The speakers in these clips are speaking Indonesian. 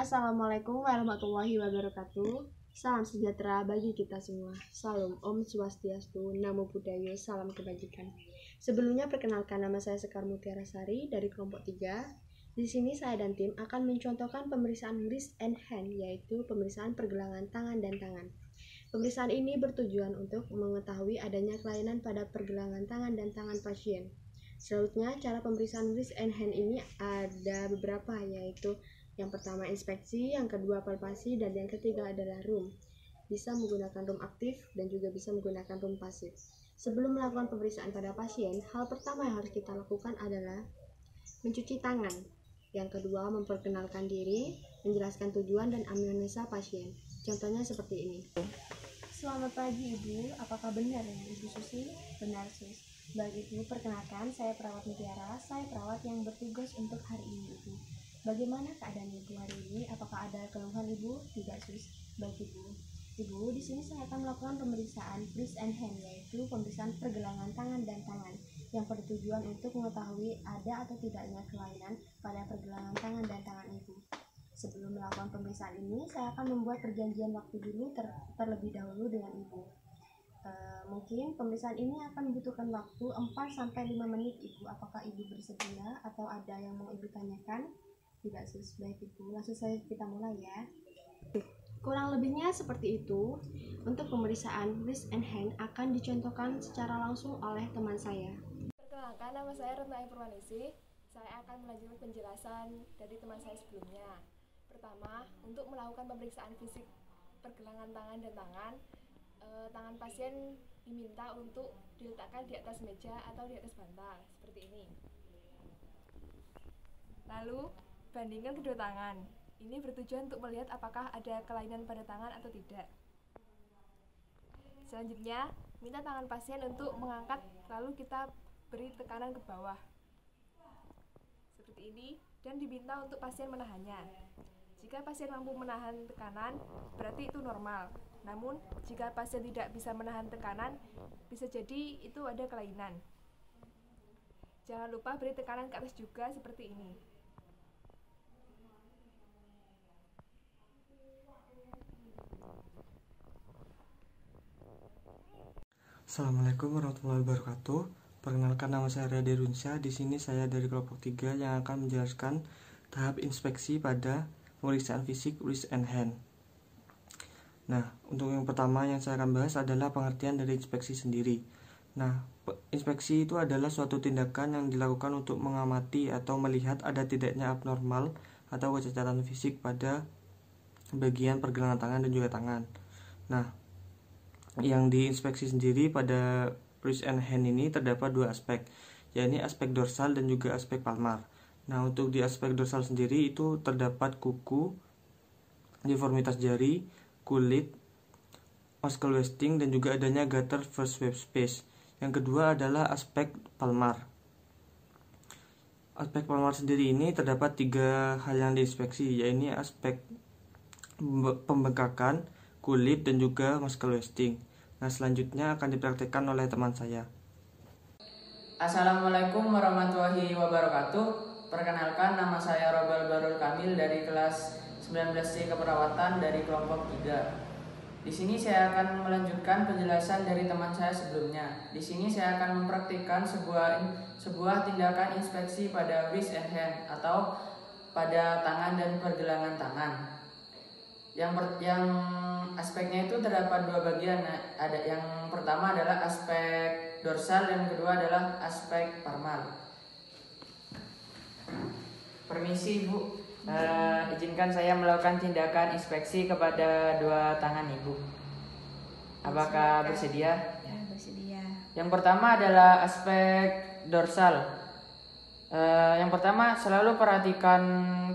Assalamualaikum warahmatullahi wabarakatuh. Salam sejahtera bagi kita semua. Salam Om Swastiastu, Namo Buddhaya, salam kebajikan. Sebelumnya perkenalkan, nama saya Sekar Mutiara Sari dari kelompok 3. Di sini saya dan tim akan mencontohkan pemeriksaan wrist and hand, yaitu pemeriksaan pergelangan tangan dan tangan. Pemeriksaan ini bertujuan untuk mengetahui adanya kelainan pada pergelangan tangan dan tangan pasien. Selanjutnya, cara pemeriksaan wrist and hand ini ada beberapa, yaitu yang pertama inspeksi, yang kedua palpasi, dan yang ketiga adalah room. Bisa menggunakan room aktif dan juga bisa menggunakan room pasif. Sebelum melakukan pemeriksaan pada pasien, hal pertama yang harus kita lakukan adalah mencuci tangan. Yang kedua, memperkenalkan diri, menjelaskan tujuan dan anamnesa pasien. Contohnya seperti ini. Selamat pagi Ibu, apakah benar ya Ibu Susi? Benar Sus. Baik Ibu, perkenalkan saya perawat Mutiara, saya perawat yang bertugas untuk hari ini Ibu. Bagaimana keadaan Ibu hari ini? Apakah ada keluhan Ibu? Tidak Sus. Baik Ibu. Ibu, di sini saya akan melakukan pemeriksaan wrist and hand, yaitu pemeriksaan pergelangan tangan dan tangan yang bertujuan untuk mengetahui ada atau tidaknya kelainan pada pergelangan tangan dan tangan Ibu. Sebelum melakukan pemeriksaan ini, saya akan membuat perjanjian waktu dulu terlebih dahulu dengan Ibu. Mungkin pemeriksaan ini akan membutuhkan waktu 4-5 menit Ibu. Apakah Ibu bersedia atau ada yang mau Ibu tanyakan? Tidak Sus, baik Ibu. Langsung saja kita mulai ya. Kurang lebihnya seperti itu. Untuk pemeriksaan wrist and hand akan dicontohkan secara langsung oleh teman saya. Perkenalkan, nama saya Retna Purwanisi. Saya akan melanjutkan penjelasan dari teman saya sebelumnya. Pertama, untuk melakukan pemeriksaan fisik pergelangan tangan dan tangan pasien diminta untuk diletakkan di atas meja atau di atas bantal, seperti ini. Lalu, bandingkan kedua tangan. Ini bertujuan untuk melihat apakah ada kelainan pada tangan atau tidak. Selanjutnya, minta tangan pasien untuk mengangkat, lalu kita beri tekanan ke bawah. Seperti ini, dan diminta untuk pasien menahannya. Jika pasien mampu menahan tekanan, berarti itu normal. Namun, jika pasien tidak bisa menahan tekanan, bisa jadi itu ada kelainan. Jangan lupa beri tekanan ke atas juga, seperti ini. Assalamualaikum warahmatullahi wabarakatuh. Perkenalkan, nama saya Riyadi Runsyah. Di sini saya dari kelompok 3 yang akan menjelaskan tahap inspeksi pada pemeriksaan fisik wrist and hand. Nah, untuk yang pertama yang saya akan bahas adalah pengertian dari inspeksi sendiri. Nah, inspeksi itu adalah suatu tindakan yang dilakukan untuk mengamati atau melihat ada tidaknya abnormal atau kecacatan fisik pada bagian pergelangan tangan dan juga tangan. Nah, yang diinspeksi sendiri pada wrist and hand ini terdapat dua aspek, yakni aspek dorsal dan juga aspek palmar. Nah, untuk di aspek dorsal sendiri itu terdapat kuku, deformitas jari, kulit, muscle wasting, dan juga adanya gutter first web space. Yang kedua adalah aspek palmar. Aspek palmar sendiri ini terdapat 3 hal yang diinspeksi, yaitu aspek pembengkakan, kulit, dan juga muscle wasting. Nah, selanjutnya akan dipraktikkan oleh teman saya. Assalamualaikum warahmatullahi wabarakatuh. Perkenalkan, nama saya Robel Barul Kamil dari kelas 19C Keperawatan dari kelompok 3. Di sini saya akan melanjutkan penjelasan dari teman saya sebelumnya. Di sini saya akan mempraktikkan sebuah tindakan inspeksi pada wrist and hand atau pada tangan dan pergelangan tangan. Yang aspeknya itu terdapat 2 bagian. Ada yang pertama adalah aspek dorsal dan kedua adalah aspek palmar. Permisi Bu, izinkan saya melakukan tindakan inspeksi kepada 2 tangan Ibu. Apakah bersedia? Ya, bersedia. Yang pertama adalah aspek dorsal. Yang pertama, selalu perhatikan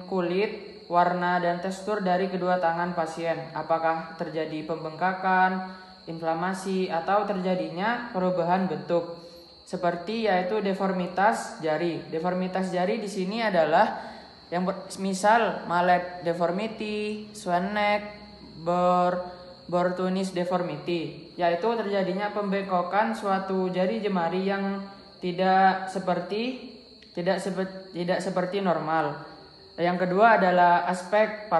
kulit, warna, dan tekstur dari kedua tangan pasien. Apakah terjadi pembengkakan, inflamasi, atau terjadinya perubahan bentuk, seperti yaitu deformitas jari. Deformitas jari di sini adalah misal mallet deformity, swan neck, Bortunis deformity, yaitu terjadinya pembengkokan suatu jari jemari yang tidak seperti normal. Yang kedua adalah aspek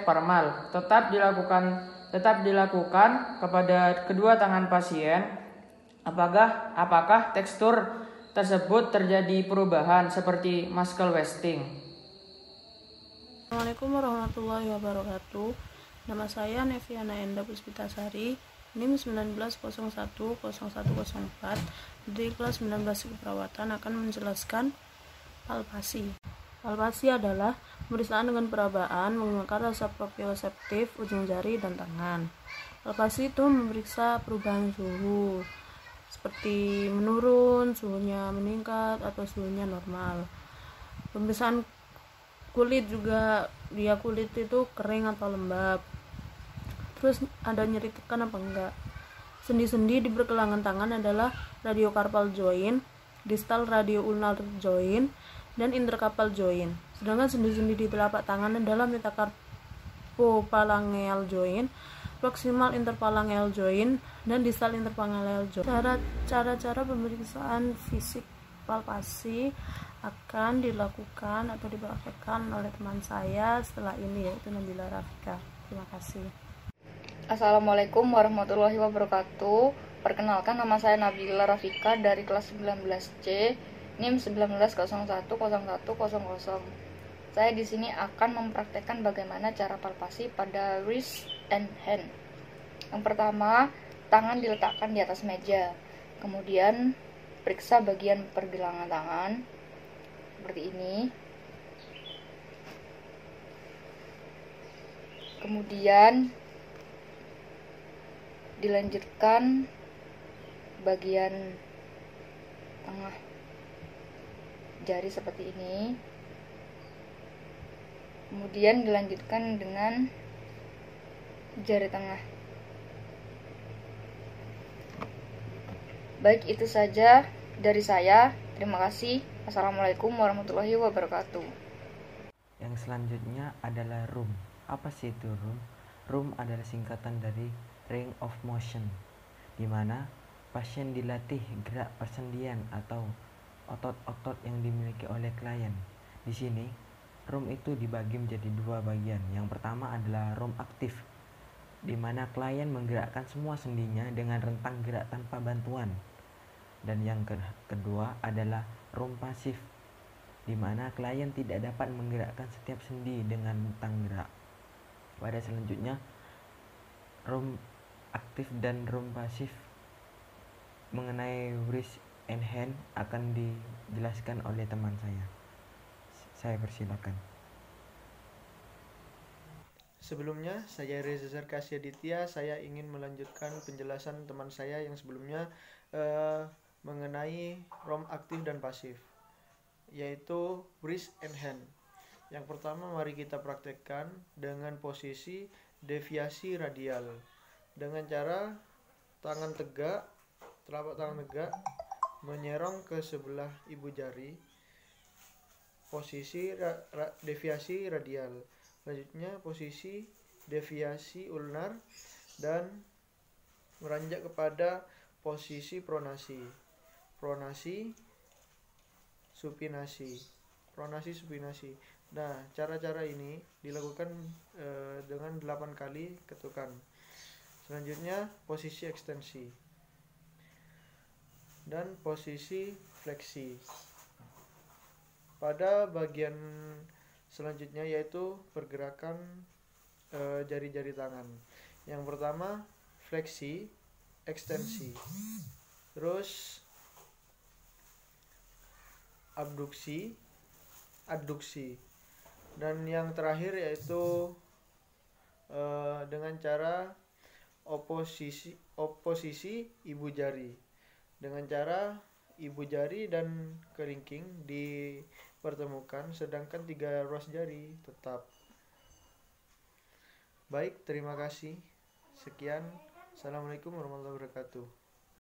formal, tetap dilakukan kepada kedua tangan pasien. Apakah tekstur tersebut terjadi perubahan seperti muscle wasting. Assalamualaikum warahmatullahi wabarakatuh. Nama saya Neviana Enda Puspitasari, NIM 19010104 dari kelas 19 keperawatan akan menjelaskan palpasi. Palpasi adalah pemeriksaan dengan perabaan menggunakan resep proprioseptif ujung jari dan tangan. Palpasi itu memeriksa perubahan suhu, seperti menurun, suhunya meningkat, atau suhunya normal. Pemeriksaan kulit juga, dia kulit itu kering atau lembab, terus ada nyeri tekan apa enggak. Sendi-sendi di pergelangan tangan adalah radiocarpal joint, distal radioulnar joint, dan intercarpal joint. Sedangkan sendi-sendi di telapak tangan adalah metacarpophalangeal joint, proximal interphalangeal joint, dan distal interphalangeal joint. Cara-cara pemeriksaan fisik palpasi akan dilakukan atau dipraktekkan oleh teman saya setelah ini, yaitu Nabila Rafika. Terima kasih. Assalamualaikum warahmatullahi wabarakatuh. Perkenalkan, nama saya Nabila Rafika dari kelas 19C, NIM 19010100. Saya di sini akan mempraktekkan bagaimana cara palpasi pada wrist and hand. Yang pertama, tangan diletakkan di atas meja. Kemudian periksa bagian pergelangan tangan seperti ini. Kemudian dilanjutkan bagian tengah jari seperti ini. Kemudian dilanjutkan dengan jari tengah. Baik, itu saja dari saya. Terima kasih. Assalamualaikum warahmatullahi wabarakatuh. Yang selanjutnya adalah RUM. Apa sih itu RUM? RUM adalah singkatan dari Range of Motion, di mana pasien dilatih gerak persendian atau otot-otot yang dimiliki oleh klien. Di sini, RUM itu dibagi menjadi dua bagian. Yang pertama adalah RUM aktif, di mana klien menggerakkan semua sendinya dengan rentang gerak tanpa bantuan. Dan yang kedua adalah RUM pasif, di mana klien tidak dapat menggerakkan setiap sendi dengan rentang gerak. Pada selanjutnya, RUM aktif dan RUM pasif mengenai wrist and hand akan dijelaskan oleh teman saya. Saya persilakan. Sebelumnya, saya Reza Zarkasya Ditya. Saya ingin melanjutkan penjelasan teman saya yang sebelumnya mengenai ROM aktif dan pasif, yaitu wrist and hand. Yang pertama, mari kita praktekkan dengan posisi deviasi radial dengan cara tangan tegak, telapak tangan tegak, menyerong ke sebelah ibu jari, posisi deviasi radial. Selanjutnya posisi deviasi ulnar dan meranjak kepada posisi pronasi supinasi. Nah, cara-cara ini dilakukan dengan 8 kali ketukan. Selanjutnya posisi ekstensi dan posisi fleksi. Pada bagian selanjutnya yaitu pergerakan jari-jari tangan. Yang pertama fleksi, ekstensi, terus adduksi, dan yang terakhir yaitu dengan cara oposisi ibu jari, dengan cara ibu jari dan kelingking dipertemukan, sedangkan 3 ruas jari tetap. Baik, terima kasih. Sekian. Assalamualaikum warahmatullahi wabarakatuh.